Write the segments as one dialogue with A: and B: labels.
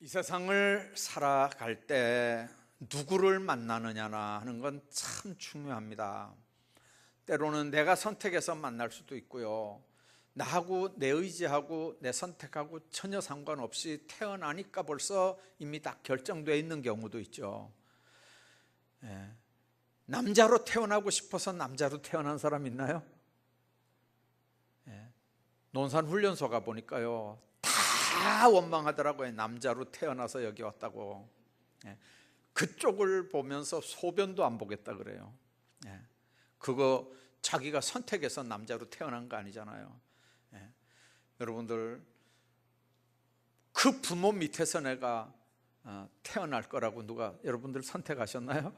A: 이 세상을 살아갈 때 누구를 만나느냐 하는 건 참 중요합니다. 때로는 내가 선택해서 만날 수도 있고요, 나하고 내 의지하고 내 선택하고 전혀 상관없이 태어나니까 벌써 이미 다 결정되어 있는 경우도 있죠. 남자로 태어나고 싶어서 남자로 태어난 사람 있나요? 논산훈련소 가보니까요, 다 원망하더라고요. 남자로 태어나서 여기 왔다고. 그쪽을 보면서 소변도 안 보겠다 그래요. 그거 자기가 선택해서 남자로 태어난 거 아니잖아요. 여러분들, 그 부모 밑에서 내가 태어날 거라고 누가 여러분들 선택하셨나요?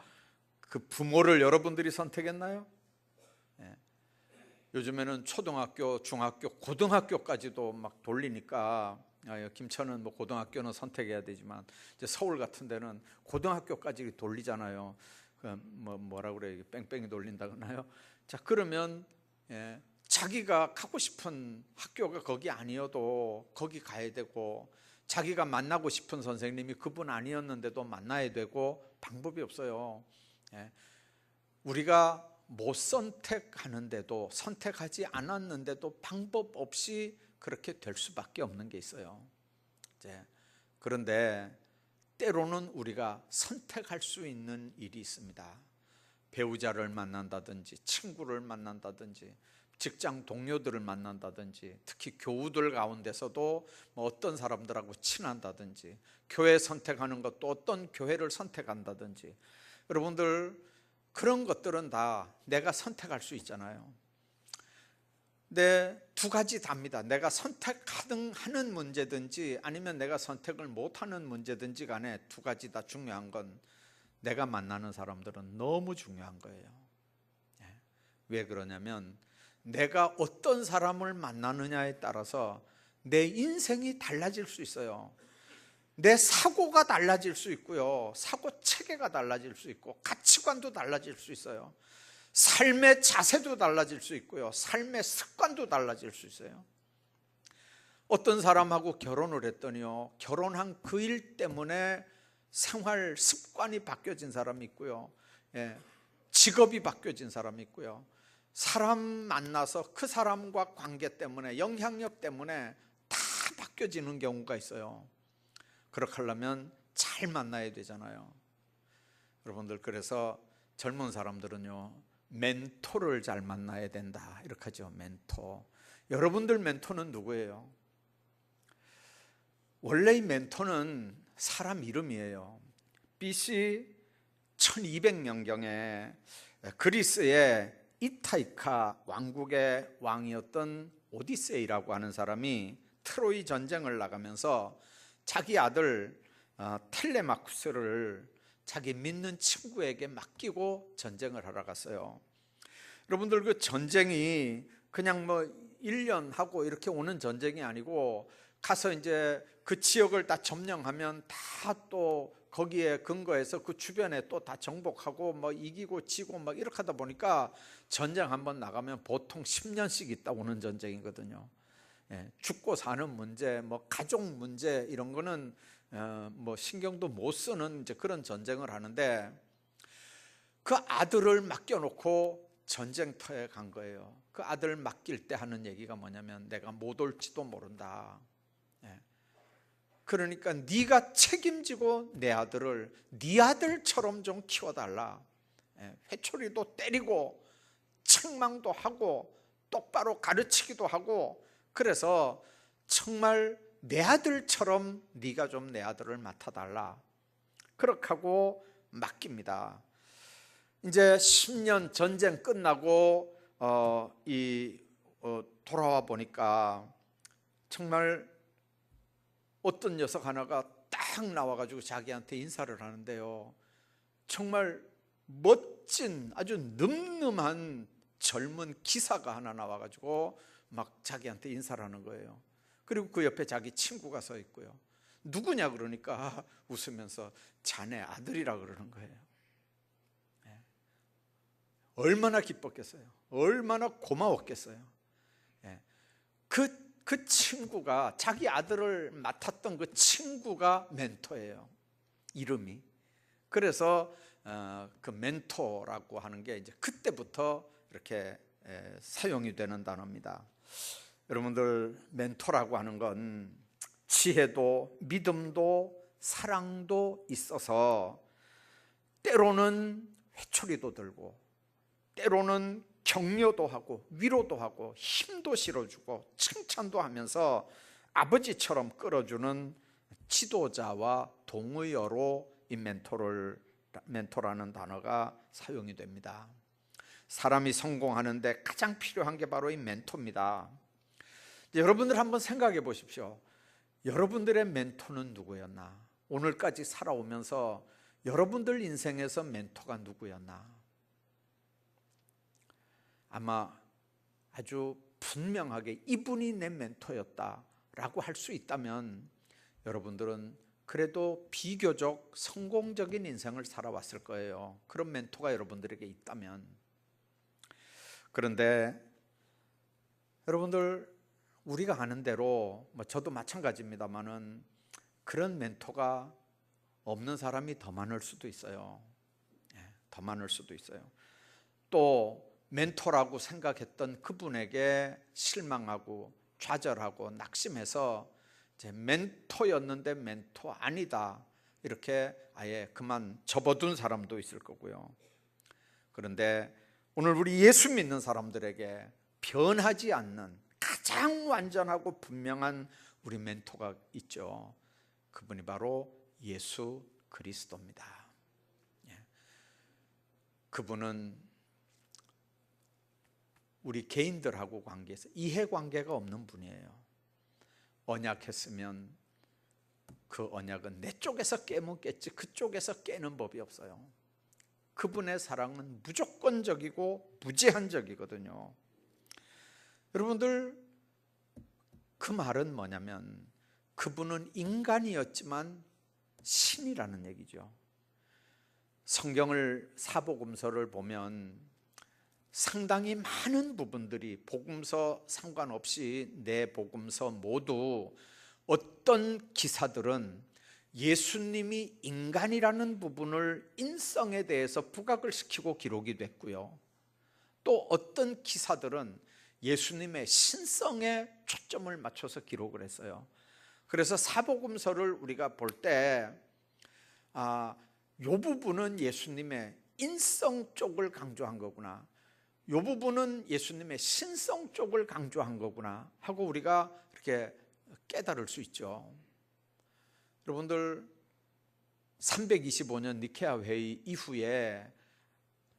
A: 그 부모를 여러분들이 선택했나요? 요즘에는 초등학교, 중학교, 고등학교까지도 막 돌리니까, 김천은 뭐 고등학교는 선택해야 되지만 이제 서울 같은 데는 고등학교까지 돌리잖아요. 뭐라 그래요? 뺑뺑이 돌린다거나요. 자, 그러면 자기가 가고 싶은 학교가 거기 아니어도 거기 가야 되고, 자기가 만나고 싶은 선생님이 그분 아니었는데도 만나야 되고, 방법이 없어요. 우리가 못 선택하는데도, 선택하지 않았는데도 방법 없이 그렇게 될 수밖에 없는 게 있어요. 그런데 때로는 우리가 선택할 수 있는 일이 있습니다. 배우자를 만난다든지, 친구를 만난다든지, 직장 동료들을 만난다든지, 특히 교우들 가운데서도 뭐 어떤 사람들하고 친한다든지, 교회 선택하는 것도 어떤 교회를 선택한다든지, 여러분들 그런 것들은 다 내가 선택할 수 있잖아요. 근데 두 가지 답니다. 내가 선택하는 문제든지 아니면 내가 선택을 못하는 문제든지 간에 두 가지 다 중요한 건, 내가 만나는 사람들은 너무 중요한 거예요. 왜 그러냐면, 내가 어떤 사람을 만나느냐에 따라서 내 인생이 달라질 수 있어요. 내 사고가 달라질 수 있고요, 사고 체계가 달라질 수 있고, 가치관도 달라질 수 있어요. 삶의 자세도 달라질 수 있고요, 삶의 습관도 달라질 수 있어요. 어떤 사람하고 결혼을 했더니요, 결혼한 그 일 때문에 생활 습관이 바뀌어진 사람이 있고요, 직업이 바뀌어진 사람이 있고요, 사람 만나서 그 사람과 관계 때문에, 영향력 때문에 다 바뀌어지는 경우가 있어요. 그렇게 하려면 잘 만나야 되잖아요. 여러분들, 그래서 젊은 사람들은요, 멘토를 잘 만나야 된다 이렇게 하죠. 멘토. 여러분들 멘토는 누구예요? 원래 이 멘토는 사람 이름이에요. BC 1200년경에 그리스의 이타이카 왕국의 왕이었던 오디세이라고 하는 사람이 트로이 전쟁을 나가면서 자기 아들 텔레마쿠스를 자기 믿는 친구에게 맡기고 전쟁을 하러 갔어요. 여러분들, 그 전쟁이 그냥 뭐 1년 하고 이렇게 오는 전쟁이 아니고, 가서 이제 그 지역을 다 점령하면 다 또 거기에 근거해서 그 주변에 또 다 정복하고 뭐 이기고 지고 막 이렇게 하다 보니까, 전쟁 한번 나가면 보통 10년씩 있다 오는 전쟁이거든요. 죽고 사는 문제, 뭐 가족 문제 이런 거는 뭐 신경도 못 쓰는 이제 그런 전쟁을 하는데, 그 아들을 맡겨놓고 전쟁터에 간 거예요. 그 아들 맡길 때 하는 얘기가 뭐냐면, 내가 못 올지도 모른다. 그러니까 네가 책임지고 내 아들을 네 아들처럼 좀 키워달라. 회초리도 때리고 책망도 하고 똑바로 가르치기도 하고, 그래서 정말 내 아들처럼 네가 좀 내 아들을 맡아달라. 그렇게 하고 맡깁니다. 이제 10년 전쟁 끝나고 돌아와 보니까 정말 어떤 녀석 하나가 딱 나와가지고 자기한테 인사를 하는데요, 정말 멋진 아주 늠름한 젊은 기사가 하나 나와가지고 막 자기한테 인사를 하는 거예요. 그리고 그 옆에 자기 친구가 서 있고요. 누구냐 그러니까 웃으면서 자네 아들이라 그러는 거예요. 얼마나 기뻤겠어요. 얼마나 고마웠겠어요. 그 그 친구가, 자기 아들을 맡았던 그 친구가 멘토예요, 이름이. 그래서 그 멘토라고 하는 게 이제 그때부터 이렇게 사용이 되는 단어입니다. 여러분들, 멘토라고 하는 건 지혜도 믿음도 사랑도 있어서 때로는 회초리도 들고 때로는 격려도 하고 위로도 하고 힘도 실어주고 칭찬도 하면서 아버지처럼 끌어주는 지도자와 동의어로 이 멘토라는 단어가 사용이 됩니다. 사람이 성공하는데 가장 필요한 게 바로 이 멘토입니다. 여러분들 한번 생각해 보십시오. 여러분들의 멘토는 누구였나? 오늘까지 살아오면서 여러분들 인생에서 멘토가 누구였나? 아마 아주 분명하게 이분이 내 멘토였다라고 할 수 있다면 여러분들은 그래도 비교적 성공적인 인생을 살아왔을 거예요. 그런 멘토가 여러분들에게 있다면. 그런데 여러분들, 우리가 아는 대로 저도 마찬가지입니다만은 그런 멘토가 없는 사람이 더 많을 수도 있어요. 더 많을 수도 있어요. 또 멘토라고 생각했던 그분에게 실망하고 좌절하고 낙심해서 이제 멘토였는데 멘토 아니다, 이렇게 아예 그만 접어둔 사람도 있을 거고요. 그런데 오늘 우리 예수 믿는 사람들에게 변하지 않는 가장 완전하고 분명한 우리 멘토가 있죠. 그분이 바로 예수 그리스도입니다. 그분은 우리 개인들하고 관계에서 이해관계가 없는 분이에요. 언약했으면 그 언약은 내 쪽에서 깨면 깼지 그쪽에서 깨는 법이 없어요. 그분의 사랑은 무조건적이고 무제한적이거든요. 여러분들, 그 말은 뭐냐면 그분은 인간이었지만 신이라는 얘기죠. 성경을, 사복음서를 보면 상당히 많은 부분들이 복음서 상관없이 네 복음서 모두 어떤 기사들은 예수님이 인간이라는 부분을 인성에 대해서 부각을 시키고 기록이 됐고요. 또 어떤 기사들은 예수님의 신성에 초점을 맞춰서 기록을 했어요. 그래서 사복음서를 우리가 볼 때 이 부분은 예수님의 인성 쪽을 강조한 거구나, 이 부분은 예수님의 신성 쪽을 강조한 거구나 하고 우리가 이렇게 깨달을 수 있죠. 여러분들, 325년 니케아 회의 이후에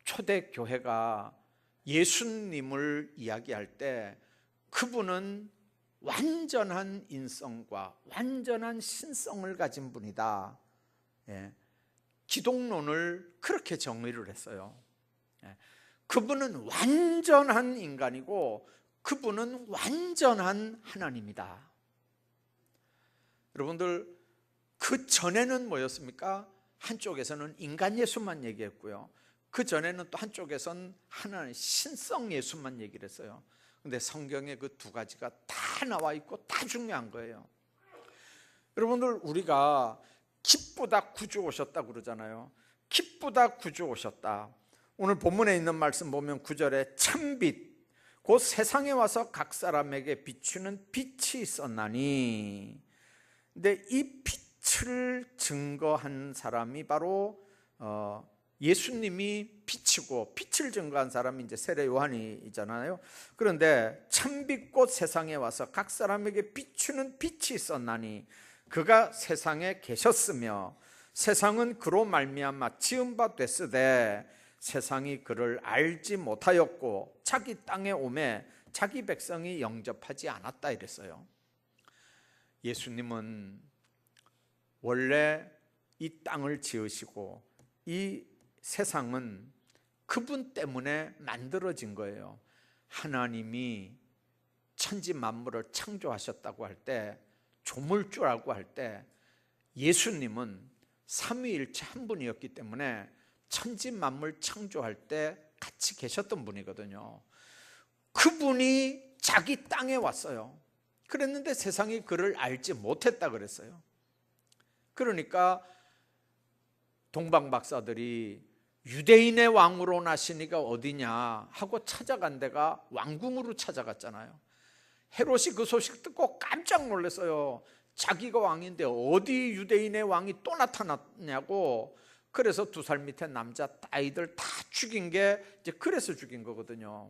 A: 초대교회가 예수님을 이야기할 때 그분은 완전한 인성과 완전한 신성을 가진 분이다, 기독론을 그렇게 정의를 했어요. 그분은 완전한 인간이고 그분은 완전한 하나님이다. 여러분들, 그 전에는 뭐였습니까? 한쪽에서는 인간 예수만 얘기했고요, 그 전에는 또 한쪽에서는 하나님 신성 예수만 얘기를 했어요. 근데 성경에 그 두 가지가 다 나와 있고 다 중요한 거예요. 여러분들, 우리가 기쁘다 구주 오셨다 그러잖아요. 기쁘다 구주 오셨다. 오늘 본문에 있는 말씀 보면 9절에 참빛 곧 세상에 와서 각 사람에게 비추는 빛이 있었나니, 근데 이 빛을 증거한 사람이 바로 예수님이 빛이고 빛을 증거한 사람이 이제 세례 요한이잖아요. 그런데 참빛 곧 세상에 와서 각 사람에게 비추는 빛이 있었나니 그가 세상에 계셨으며 세상은 그로 말미암아 지은 바 됐으되 세상이 그를 알지 못하였고 자기 땅에 오매 자기 백성이 영접하지 않았다 이랬어요. 예수님은 원래 이 땅을 지으시고 이 세상은 그분 때문에 만들어진 거예요. 하나님이 천지 만물을 창조하셨다고 할 때, 조물주라고 할 때 예수님은 삼위일체 한 분이었기 때문에 천지 만물 창조할 때 같이 계셨던 분이거든요. 그분이 자기 땅에 왔어요. 그랬는데 세상이 그를 알지 못했다 그랬어요. 그러니까 동방 박사들이 유대인의 왕으로 나시니가 어디냐 하고 찾아간 데가 왕궁으로 찾아갔잖아요. 헤롯이 그 소식 듣고 깜짝 놀랐어요. 자기가 왕인데 어디 유대인의 왕이 또 나타났냐고. 그래서 2살 밑에 남자 아이들 다 죽인 게 이제 그래서 죽인 거거든요.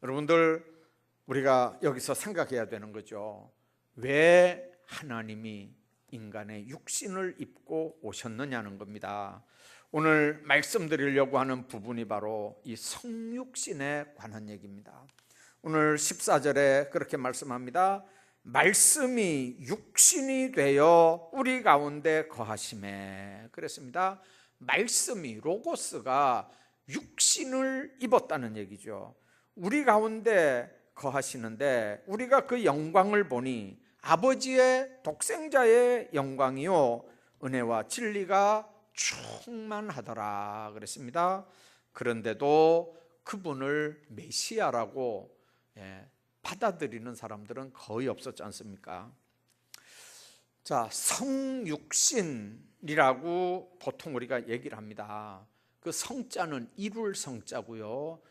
A: 여러분들, 우리가 여기서 생각해야 되는 거죠. 왜 하나님이 인간의 육신을 입고 오셨느냐는 겁니다. 오늘 말씀드리려고 하는 부분이 바로 이 성육신에 관한 얘기입니다. 오늘 14절에 그렇게 말씀합니다. 말씀이 육신이 되어 우리 가운데 거하심에. 그랬습니다. 말씀이, 로고스가 육신을 입었다는 얘기죠. 우리 가운데 거하시는데 우리가 그 영광을 보니 아버지의 독생자의 영광이요 은혜와 진리가 충만하더라 그랬습니다. 그런데도 그분을 메시아라고 받아들이는 사람들은 거의 없었지 않습니까? 자, 성육신이라고 보통 우리가 얘기를 합니다. 그 성자는 이룰 성자고요,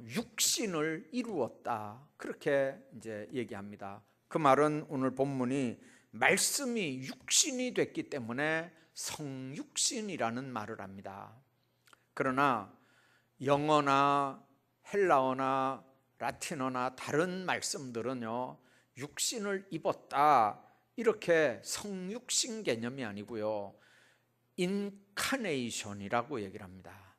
A: 육신을 이루었다 그렇게 이제 얘기합니다. 그 말은 오늘 본문이 말씀이 육신이 됐기 때문에 성육신이라는 말을 합니다. 그러나 영어나 헬라어나 라틴어나 다른 말씀들은요, 육신을 입었다 이렇게 성육신 개념이 아니고요, 인카네이션이라고 얘기를 합니다.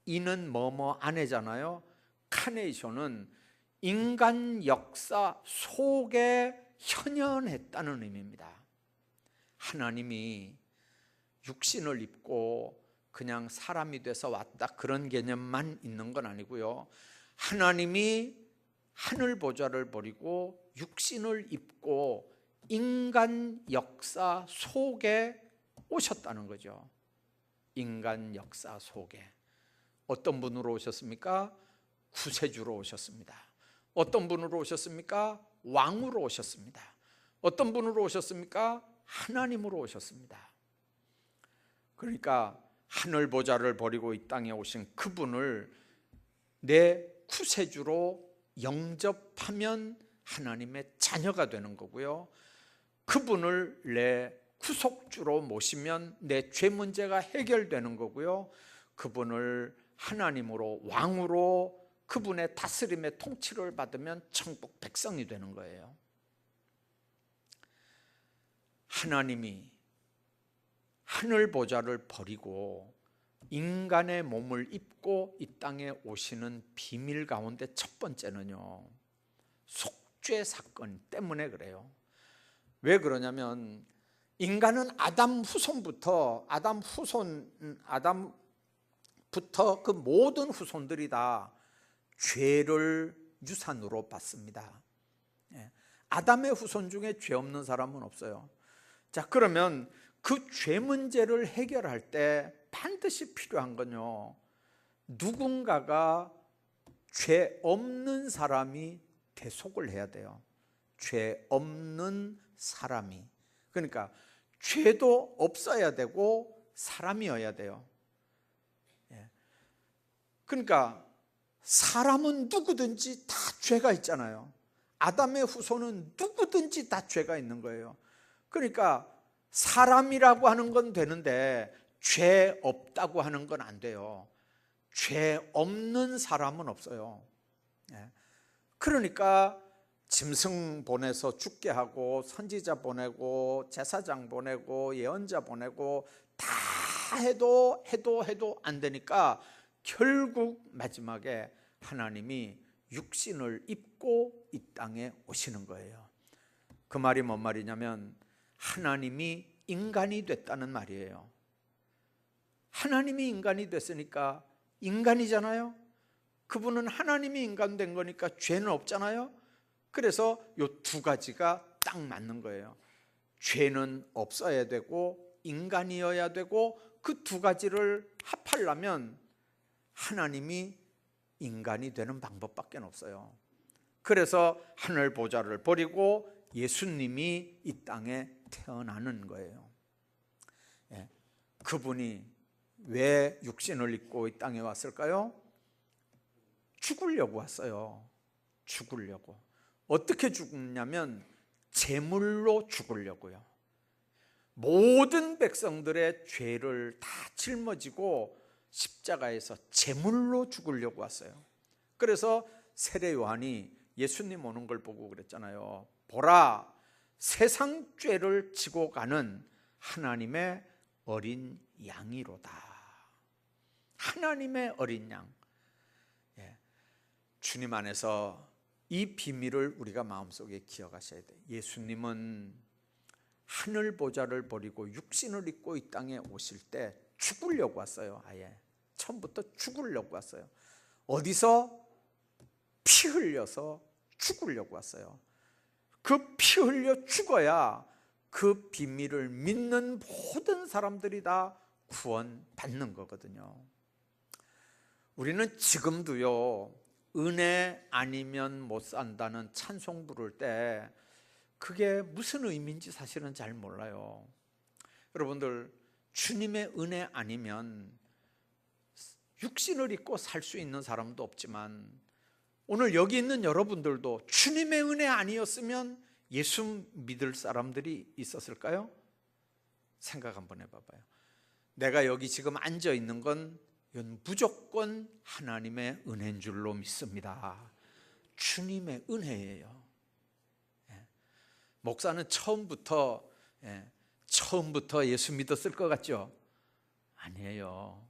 A: 이는 뭐뭐 안에잖아요. 카네이션은 인간 역사 속에 현현했다는 의미입니다. 하나님이 육신을 입고 그냥 사람이 돼서 왔다 그런 개념만 있는 건 아니고요, 하나님이 하늘 보좌를 버리고 육신을 입고 인간 역사 속에 오셨다는 거죠. 인간 역사 속에. 어떤 분으로 오셨습니까? 구세주로 오셨습니다. 어떤 분으로 오셨습니까? 왕으로 오셨습니다. 어떤 분으로 오셨습니까? 하나님으로 오셨습니다. 그러니까 하늘 보좌를 버리고 이 땅에 오신 그분을 내 구세주로 영접하면 하나님의 자녀가 되는 거고요, 그분을 내 구속주로 모시면 내 죄 문제가 해결되는 거고요, 그분을 하나님으로, 왕으로, 그분의 다스림의 통치를 받으면 천국 백성이 되는 거예요. 하나님이 하늘 보좌를 버리고 인간의 몸을 입고 이 땅에 오시는 비밀 가운데 첫 번째는요, 속죄 사건 때문에 그래요. 왜 그러냐면 인간은 아담부터 그 모든 후손들이 다 죄를 유산으로 받습니다. 아담의 후손 중에 죄 없는 사람은 없어요. 자, 그러면 그 죄 문제를 해결할 때 반드시 필요한 건요, 누군가가 죄 없는 사람이 대속을 해야 돼요. 죄 없는 사람이. 그러니까 죄도 없어야 되고 사람이어야 돼요. 그러니까 사람은 누구든지 다 죄가 있잖아요. 아담의 후손은 누구든지 다 죄가 있는 거예요. 그러니까 사람이라고 하는 건 되는데 죄 없다고 하는 건 안 돼요. 죄 없는 사람은 없어요. 그러니까 짐승 보내서 죽게 하고 선지자 보내고 제사장 보내고 예언자 보내고 다 해도 안 되니까 결국 마지막에 하나님이 육신을 입고 이 땅에 오시는 거예요. 그 말이 뭔 말이냐면 하나님이 인간이 됐다는 말이에요. 하나님이 인간이 됐으니까 인간이잖아요. 그분은 하나님이 인간 된 거니까 죄는 없잖아요. 그래서 이 두 가지가 딱 맞는 거예요. 죄는 없어야 되고 인간이어야 되고, 그 두 가지를 합하려면 하나님이 인간이 되는 방법밖에 없어요. 그래서 하늘 보좌를 버리고 예수님이 이 땅에 태어나는 거예요. 예. 그분이 왜 육신을 입고 이 땅에 왔을까요? 죽으려고 왔어요. 죽으려고. 어떻게 죽냐면 제물로 죽으려고요. 모든 백성들의 죄를 다 짊어지고 십자가에서 제물로 죽으려고 왔어요. 그래서 세례 요한이 예수님 오는 걸 보고 그랬잖아요. 보라, 세상 죄를 지고 가는 하나님의 어린 양이로다. 하나님의 어린 양. 예. 주님 안에서 이 비밀을 우리가 마음속에 기억하셔야 돼요. 예수님은 하늘 보좌를 버리고 육신을 입고 이 땅에 오실 때 죽으려고 왔어요. 아예 처음부터 죽으려고 왔어요. 어디서? 피 흘려서 죽으려고 왔어요. 그 피 흘려 죽어야 그 비밀을 믿는 모든 사람들이 다 구원받는 거거든요. 우리는 지금도요, 은혜 아니면 못 산다는 찬송 부를 때 그게 무슨 의미인지 사실은 잘 몰라요. 여러분들, 주님의 은혜 아니면 육신을 입고 살 수 있는 사람도 없지만 오늘 여기 있는 여러분들도 주님의 은혜 아니었으면 예수 믿을 사람들이 있었을까요? 생각 한번 해봐봐요. 내가 여기 지금 앉아 있는 건 이건 무조건 하나님의 은혜인 줄로 믿습니다. 주님의 은혜예요. 목사는 처음부터 예수 믿었을 것 같죠? 아니에요.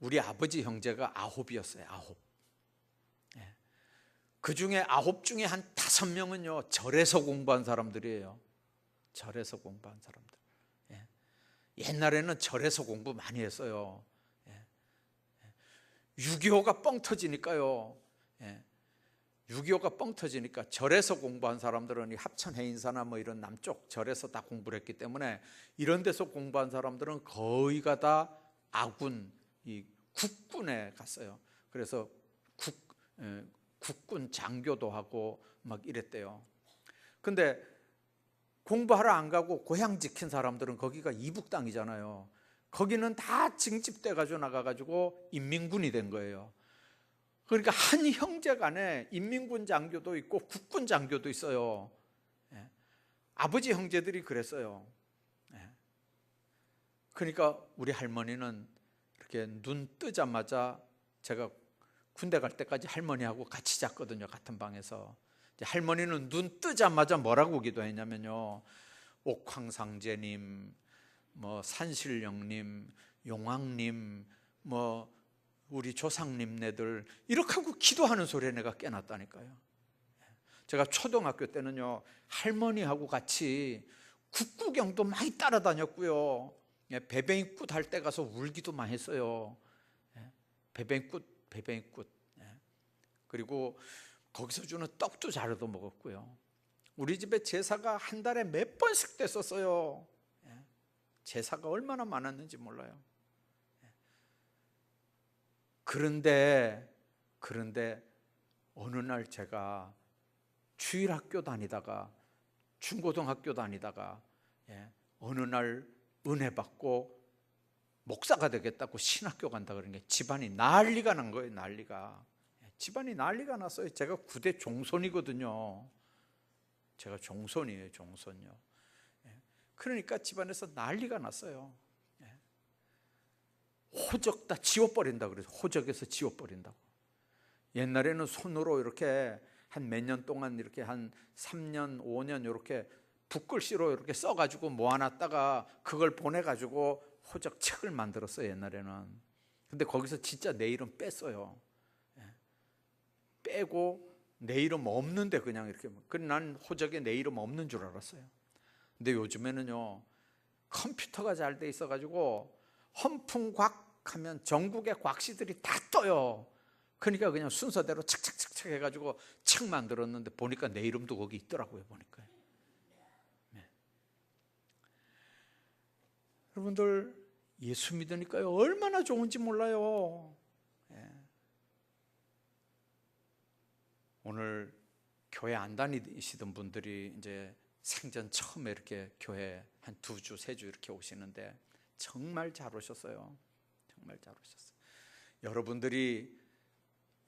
A: 우리 아버지 형제가 9이었어요. 9. 그 중에 9 중에 한 5명은요 절에서 공부한 사람들이에요. 절에서 공부한 사람들. 옛날에는 절에서 공부 많이 했어요. 6.25가 뻥 터지니까요. 6.25가 뻥 터지니까 절에서 공부한 사람들은 합천 해인사나 뭐 이런 남쪽 절에서 다 공부를 했기 때문에 이런 데서 공부한 사람들은 거의가 다 아군, 이 국군에 갔어요. 그래서 국군 장교도 하고 막 이랬대요. 근데 공부하러 안 가고 고향 지킨 사람들은 거기가 이북 땅이잖아요. 거기는 다 징집돼 가지고 나가가지고 인민군이 된 거예요. 그러니까 한 형제 간에 인민군 장교도 있고 국군 장교도 있어요. 아버지 형제들이 그랬어요. 그러니까 우리 할머니는 이렇게 눈 뜨자마자, 제가 군대 갈 때까지 할머니하고 같이 잤거든요. 같은 방에서. 할머니는 눈 뜨자마자 뭐라고 기도했냐면요, 옥황상제님, 뭐 산신령님, 용왕님, 뭐 우리 조상님네들 이렇게 하고 기도하는 소리에 내가 깨났다니까요. 제가 초등학교 때는요 할머니하고 같이 국구경도 많이 따라다녔고요, 배뱅이꽃 할 때 가서 울기도 많이 했어요. 배뱅이꽃. 그리고 거기서 주는 떡도 잘 얻어 먹었고요. 우리 집에 제사가 한 달에 몇 번씩 됐었어요. 제사가 얼마나 많았는지 몰라요. 그런데 어느 날 제가 주일학교 다니다가 중고등학교 다니다가 어느 날 은혜 받고 목사가 되겠다고 신학교 간다 그러는 게 집안이 난리가 난 거예요. 집안이 난리가 났어요. 제가 9대 종손이거든요. 제가 종손이에요. 종손요. 그러니까 집안에서 난리가 났어요. 호적 다 지워버린다 그래서 호적에서 지워버린다고. 옛날에는 손으로 이렇게 한 몇 년 동안 이렇게 한 3년 5년 이렇게 붓글씨로 이렇게 써가지고 모아놨다가 그걸 보내가지고 호적 책을 만들었어요. 옛날에는. 근데 거기서 진짜 내 이름 뺐어요. 빼고 내 이름 없는데 그냥 이렇게. 그래 난 호적에 내 이름 없는 줄 알았어요. 근데 요즘에는요 컴퓨터가 잘 돼 있어가지고 험풍곽 하면 전국의 곽씨들이 다 떠요. 그러니까 그냥 순서대로 착착착착 해가지고 책 만들었는데 보니까 내 이름도 거기 있더라고요. 보니까. 여러분들 예수 믿으니까요 얼마나 좋은지 몰라요. 오늘 교회 안 다니시던 분들이 이제 생전 처음에 이렇게 교회 한 2주, 3주 이렇게 오시는데 정말 잘 오셨어요. 정말 잘 오셨어요. 여러분들이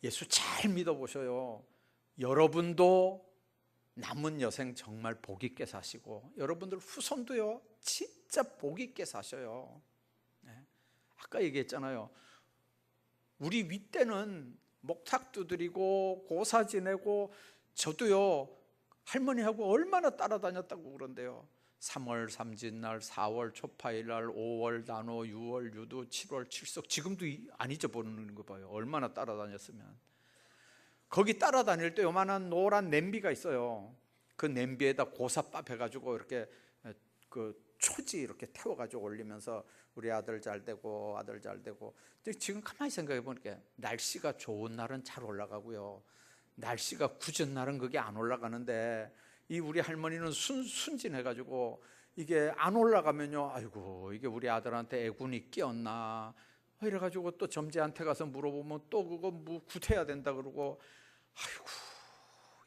A: 예수 잘 믿어보셔요. 여러분도 남은 여생 정말 복 있게 사시고 여러분들 후손도요 진짜 복 있게 사셔요. 아까 얘기했잖아요. 우리 윗대는 목탁 두드리고 고사 지내고 저도요 할머니하고 얼마나 따라다녔다고 그런데요. 3월 삼진날, 4월 초파일날, 5월 단오, 6월 유도, 7월 칠석, 지금도 안 잊어버리는 거 봐요. 얼마나 따라다녔으면. 거기 따라다닐 때 요만한 노란 냄비가 있어요. 그 냄비에다 고사밥 해가지고 이렇게 그 초지 이렇게 태워가지고 올리면서 우리 아들 잘 되고 아들 잘 되고. 지금 가만히 생각해 보니까 날씨가 좋은 날은 잘 올라가고요, 날씨가 굳은 날은 그게 안 올라가는데 이 우리 할머니는 순진해가지고 이게 안 올라가면요, 아이고 이게 우리 아들한테 애군이 끼었나 이래가지고 또 점지한테 가서 물어보면 또 그거 뭐 굿해야 된다 그러고. 아이고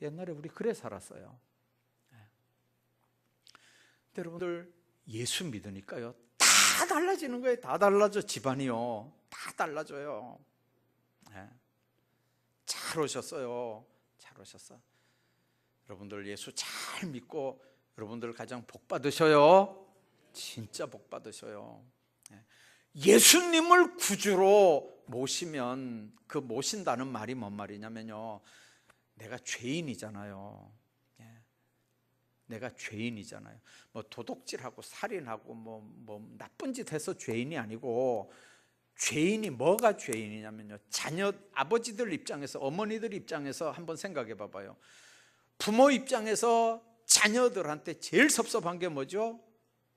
A: 옛날에 우리 그래 살았어요. 근데 여러분들 예수 믿으니까요 다 달라지는 거예요. 다 달라져. 집안이요 다 달라져요. 잘 오셨어요. 잘 오셨어. 여러분들 예수 잘 믿고 여러분들 가장 복 받으셔요. 진짜 복 받으셔요. 예수님을 구주로 모시면 그 모신다는 말이 뭔 말이냐면요, 내가 죄인이잖아요. 내가 죄인이잖아요. 뭐 도둑질하고 살인하고 뭐 나쁜 짓 해서 죄인이 아니고, 죄인이 뭐가 죄인이냐면요, 자녀 아버지들 입장에서, 어머니들 입장에서 한번 생각해 봐봐요. 부모 입장에서 자녀들한테 제일 섭섭한 게 뭐죠?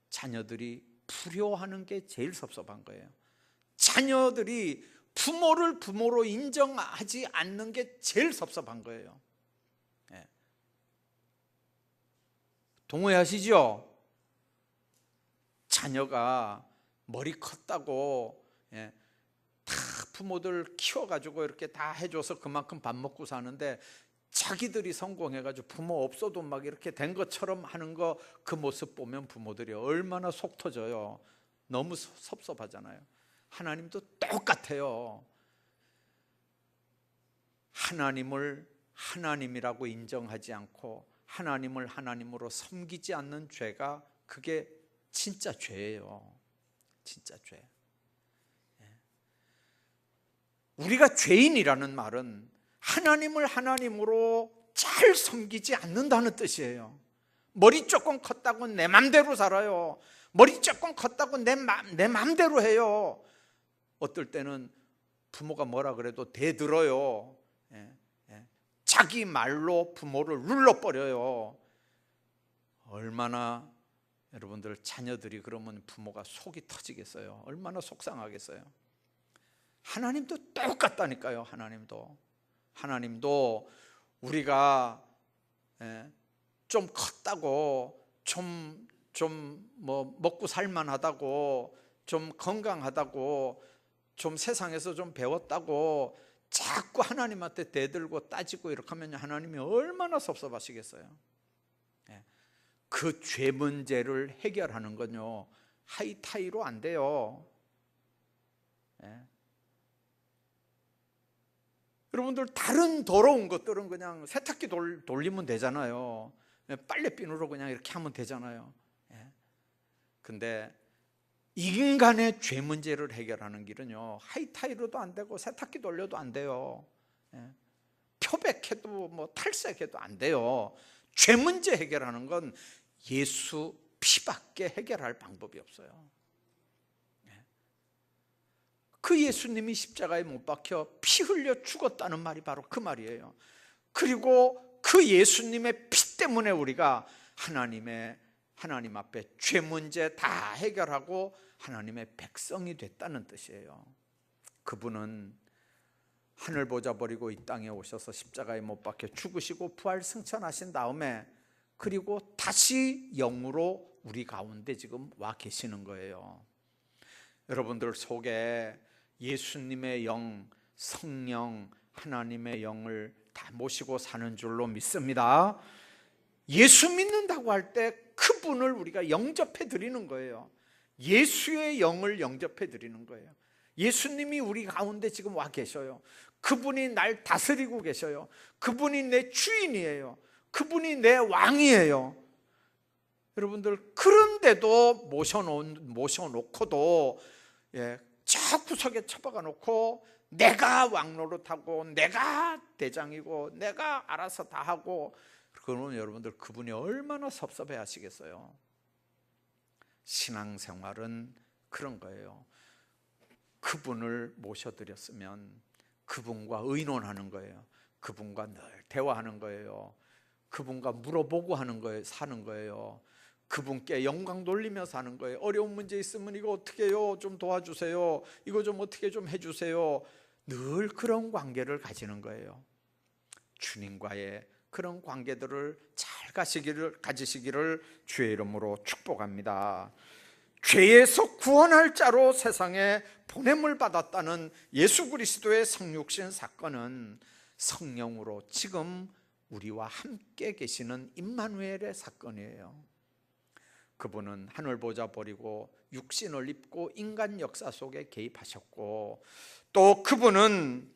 A: 자녀들이 불효하는 게 제일 섭섭한 거예요. 자녀들이 부모를 부모로 인정하지 않는 게 제일 섭섭한 거예요. 동의하시죠? 자녀가 머리 컸다고 다 부모들 키워가지고 이렇게 다 해줘서 그만큼 밥 먹고 사는데, 자기들이 성공해가지고 부모 없어도 막 이렇게 된 것처럼 하는 거, 그 모습 보면 부모들이 얼마나 속 터져요. 너무 섭섭하잖아요. 하나님도 똑같아요. 하나님을 하나님이라고 인정하지 않고 하나님을 하나님으로 섬기지 않는 죄가, 그게 진짜 죄예요. 진짜 죄. 우리가 죄인이라는 말은 하나님을 하나님으로 잘 섬기지 않는다는 뜻이에요. 머리 조금 컸다고 내 맘대로 살아요. 머리 조금 컸다고 내 맘대로 해요. 어떨 때는 부모가 뭐라 그래도 대들어요. 자기 말로 부모를 눌러버려요. 얼마나 여러분들 자녀들이 그러면 부모가 속이 터지겠어요. 얼마나 속상하겠어요. 하나님도 똑같다니까요. 하나님도 우리가 좀 컸다고, 좀 뭐 먹고 살만하다고, 좀 건강하다고, 좀 세상에서 좀 배웠다고 자꾸 하나님한테 대들고 따지고 이렇게 하면 하나님이 얼마나 섭섭하시겠어요. 그 죄 문제를 해결하는 건요 하이타이로 안 돼요. 여러분들 다른 더러운 것들은 그냥 세탁기 돌리면 되잖아요. 빨래비누로 그냥 이렇게 하면 되잖아요. 근데 인간의 죄 문제를 해결하는 길은요 하이타이로도 안 되고 세탁기 돌려도 안 돼요. 표백해도 뭐 탈색해도 안 돼요. 죄 문제 해결하는 건 예수 피밖에 해결할 방법이 없어요. 그 예수님이 십자가에 못 박혀 피 흘려 죽었다는 말이 바로 그 말이에요. 그리고 그 예수님의 피 때문에 우리가 하나님 앞에 죄 문제 다 해결하고 하나님의 백성이 됐다는 뜻이에요. 그분은 하늘 보좌 버리고 이 땅에 오셔서 십자가에 못 박혀 죽으시고 부활 승천하신 다음에, 그리고 다시 영으로 우리 가운데 지금 와 계시는 거예요. 여러분들 속에 예수님의 영, 성령, 하나님의 영을 다 모시고 사는 줄로 믿습니다. 예수 믿는다고 할 때 그분을 우리가 영접해 드리는 거예요. 예수의 영을 영접해 드리는 거예요. 예수님이 우리 가운데 지금 와 계셔요. 그분이 날 다스리고 계셔요. 그분이 내 주인이에요. 그분이 내 왕이에요. 여러분들, 그런데도 모셔놓고도 저 구석에 처박아 놓고 내가 왕노릇하고 내가 대장이고 내가 알아서 다 하고, 그러면 여러분들 그분이 얼마나 섭섭해 하시겠어요. 신앙생활은 그런 거예요. 그분을 모셔드렸으면 그분과 의논하는 거예요. 그분과 늘 대화하는 거예요. 그분과 물어보고 하는 거예요. 사는 거예요. 그분께 영광 돌리며 사는 거예요. 어려운 문제 있으면 이거 어떻게 해요? 좀 도와주세요. 이거 좀 어떻게 좀 해주세요. 늘 그런 관계를 가지는 거예요. 주님과의 그런 관계들을 잘 가지시기를 주의 이름으로 축복합니다. 죄에서 구원할 자로 세상에 보냄을 받았다는 예수 그리스도의 성육신 사건은 성령으로 지금 우리와 함께 계시는 임마누엘의 사건이에요. 그분은 하늘 보좌 버리고 육신을 입고 인간 역사 속에 개입하셨고, 또 그분은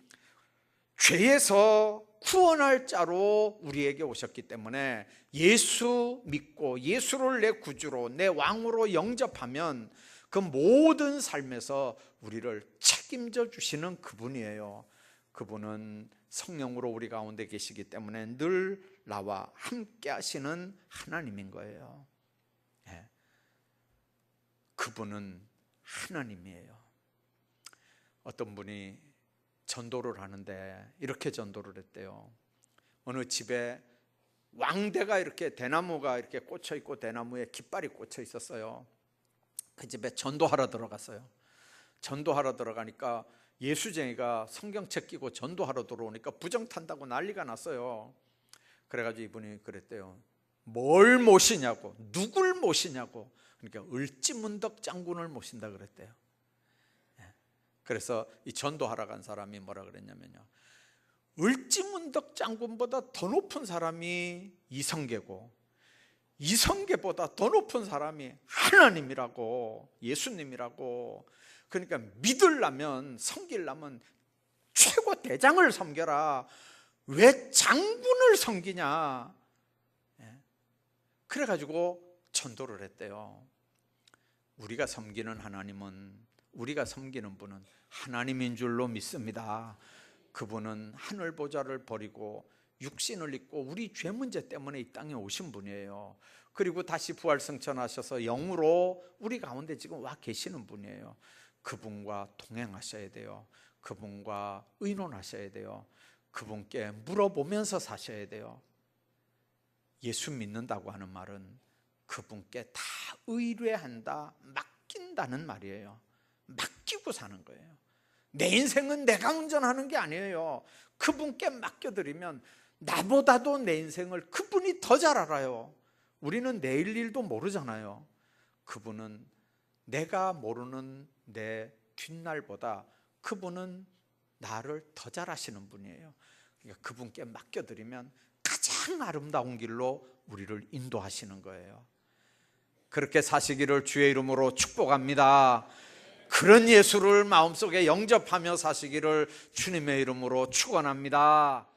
A: 죄에서 구원할 자로 우리에게 오셨기 때문에 예수 믿고 예수를 내 구주로 내 왕으로 영접하면 그 모든 삶에서 우리를 책임져 주시는 그분이에요. 그분은 성령으로 우리 가운데 계시기 때문에 늘 나와 함께 하시는 하나님인 거예요. 그분은 하나님이에요. 어떤 분이 전도를 하는데 이렇게 전도를 했대요. 어느 집에 왕대가 이렇게 대나무가 이렇게 꽂혀 있고 대나무에 깃발이 꽂혀 있었어요. 그 집에 전도하러 들어갔어요. 전도하러 들어가니까 예수쟁이가 성경책 끼고 전도하러 들어오니까 부정탄다고 난리가 났어요. 그래가지고 이분이 그랬대요. 뭘 모시냐고, 누굴 모시냐고. 그러니까 을지문덕 장군을 모신다 그랬대요. 그래서 이 전도하러 간 사람이 뭐라 그랬냐면요, 을지문덕 장군보다 더 높은 사람이 이성계고 이성계보다 더 높은 사람이 하나님이라고, 예수님이라고. 그러니까 믿으려면, 섬기려면 최고 대장을 섬겨라. 왜 장군을 섬기냐. 그래가지고 전도를 했대요. 우리가 섬기는 하나님은, 우리가 섬기는 분은 하나님인 줄로 믿습니다. 그분은 하늘 보좌를 버리고 육신을 입고 우리 죄 문제 때문에 이 땅에 오신 분이에요. 그리고 다시 부활승천하셔서 영으로 우리 가운데 지금 와 계시는 분이에요. 그분과 동행하셔야 돼요. 그분과 의논하셔야 돼요. 그분께 물어보면서 사셔야 돼요. 예수 믿는다고 하는 말은 그분께 다 의뢰한다, 맡긴다는 말이에요. 맡기고 사는 거예요. 내 인생은 내가 운전하는 게 아니에요. 그분께 맡겨드리면 나보다도 내 인생을 그분이 더 잘 알아요. 우리는 내일 일도 모르잖아요. 그분은 내가 모르는 내 뒷날보다 그분은 나를 더 잘 아시는 분이에요. 그러니까 그분께 맡겨드리면 가장 아름다운 길로 우리를 인도하시는 거예요. 그렇게 사시기를 주의 이름으로 축복합니다. 그런 예수를 마음속에 영접하며 사시기를 주님의 이름으로 축원합니다.